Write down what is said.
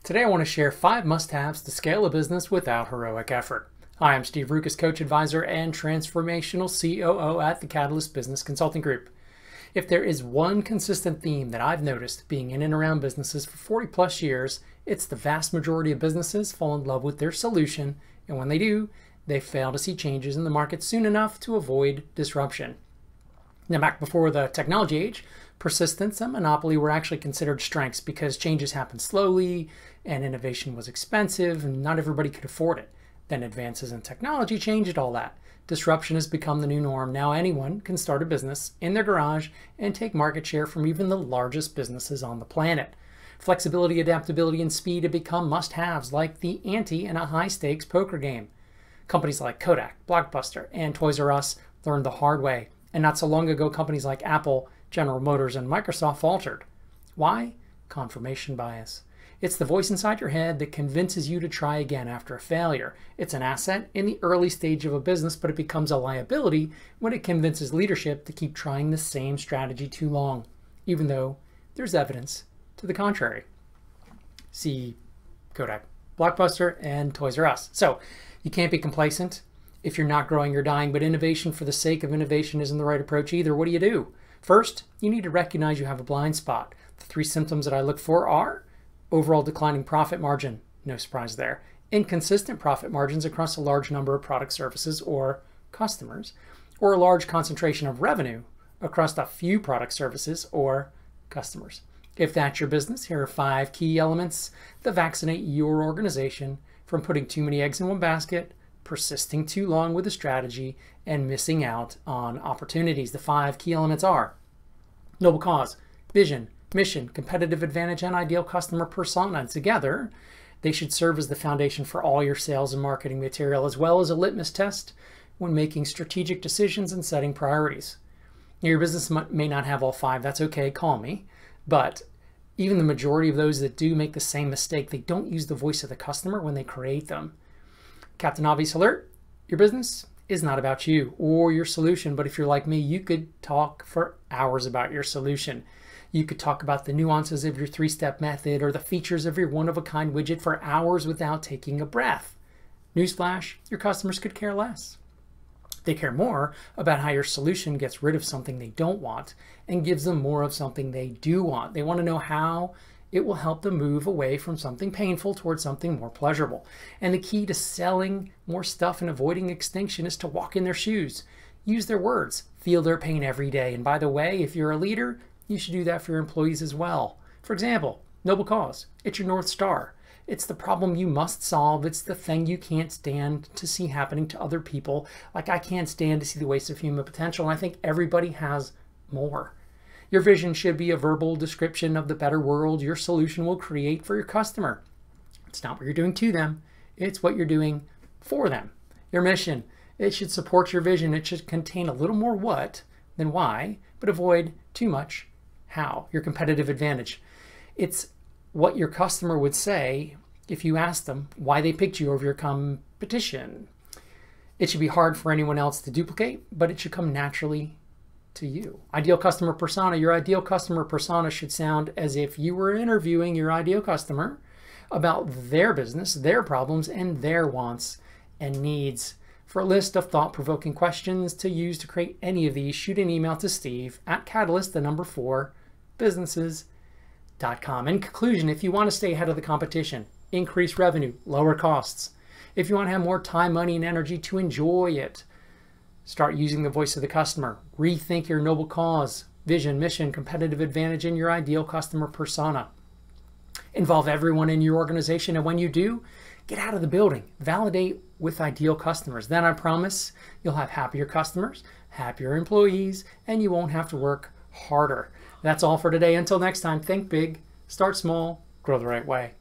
Today I want to share 5 must-haves to scale a business without heroic effort. Hi, I'm Steve Ruqus, Coach Advisor and Transformational COO at the Catalyst Business Consulting Group. If there is one consistent theme that I've noticed being in and around businesses for 40 plus years, it's the vast majority of businesses fall in love with their solution, and when they do, they fail to see changes in the market soon enough to avoid disruption. Now, back before the technology age, persistence and monopoly were actually considered strengths because changes happened slowly and innovation was expensive and not everybody could afford it. Then advances in technology changed all that. Disruption has become the new norm. Now anyone can start a business in their garage and take market share from even the largest businesses on the planet. Flexibility, adaptability, and speed have become must-haves like the ante in a high-stakes poker game. Companies like Kodak, Blockbuster, and Toys R Us learned the hard way. And not so long ago, companies like Apple, General Motors, and Microsoft faltered. Why? Confirmation bias. It's the voice inside your head that convinces you to try again after a failure. It's an asset in the early stage of a business, but it becomes a liability when it convinces leadership to keep trying the same strategy too long, even though there's evidence to the contrary. See Kodak, Blockbuster, and Toys R Us. So you can't be complacent. If you're not growing, you're dying, but innovation for the sake of innovation isn't the right approach either. What do? First, you need to recognize you have a blind spot. The 3 symptoms that I look for are overall declining profit margin, no surprise there, inconsistent profit margins across a large number of product services or customers, or a large concentration of revenue across a few product services or customers. If that's your business, here are 5 key elements that vaccinate your organization from putting too many eggs in one basket, persisting too long with a strategy, and missing out on opportunities. The 5 key elements are noble cause, vision, mission, competitive advantage, and ideal customer persona. And together, they should serve as the foundation for all your sales and marketing material, as well as a litmus test when making strategic decisions and setting priorities. Your business may not have all 5. That's okay, call me. But even the majority of those that do make the same mistake, they don't use the voice of the customer when they create them. Captain Obvious alert, your business is not about you or your solution, but if you're like me, you could talk for hours about your solution. You could talk about the nuances of your 3-step method or the features of your one-of-a-kind widget for hours without taking a breath. Newsflash, your customers could care less. They care more about how your solution gets rid of something they don't want and gives them more of something they do want. They want to know how it will help them move away from something painful towards something more pleasurable. And the key to selling more stuff and avoiding extinction is to walk in their shoes. Use their words. Feel their pain every day. And by the way, if you're a leader, you should do that for your employees as well. For example, noble cause. It's your North Star. It's the problem you must solve. It's the thing you can't stand to see happening to other people. Like I can't stand to see the waste of human potential. And I think everybody has more. Your vision should be a verbal description of the better world your solution will create for your customer. It's not what you're doing to them. It's what you're doing for them. Your mission, it should support your vision. It should contain a little more what than why, but avoid too much how. Your competitive advantage. It's what your customer would say if you asked them why they picked you over your competition. It should be hard for anyone else to duplicate, but it should come naturally to you. Ideal customer persona. Your ideal customer persona should sound as if you were interviewing your ideal customer about their business, their problems, and their wants and needs. For a list of thought-provoking questions to use to create any of these, shoot an email to Steve at catalyst4businesses.com. In conclusion, if you want to stay ahead of the competition, increase revenue, lower costs. If you want to have more time, money, and energy to enjoy it, start using the voice of the customer. Rethink your noble cause, vision, mission, competitive advantage, and your ideal customer persona. Involve everyone in your organization, and when you do, get out of the building. Validate with ideal customers. Then I promise you'll have happier customers, happier employees, and you won't have to work harder. That's all for today. Until next time, think big, start small, grow the right way.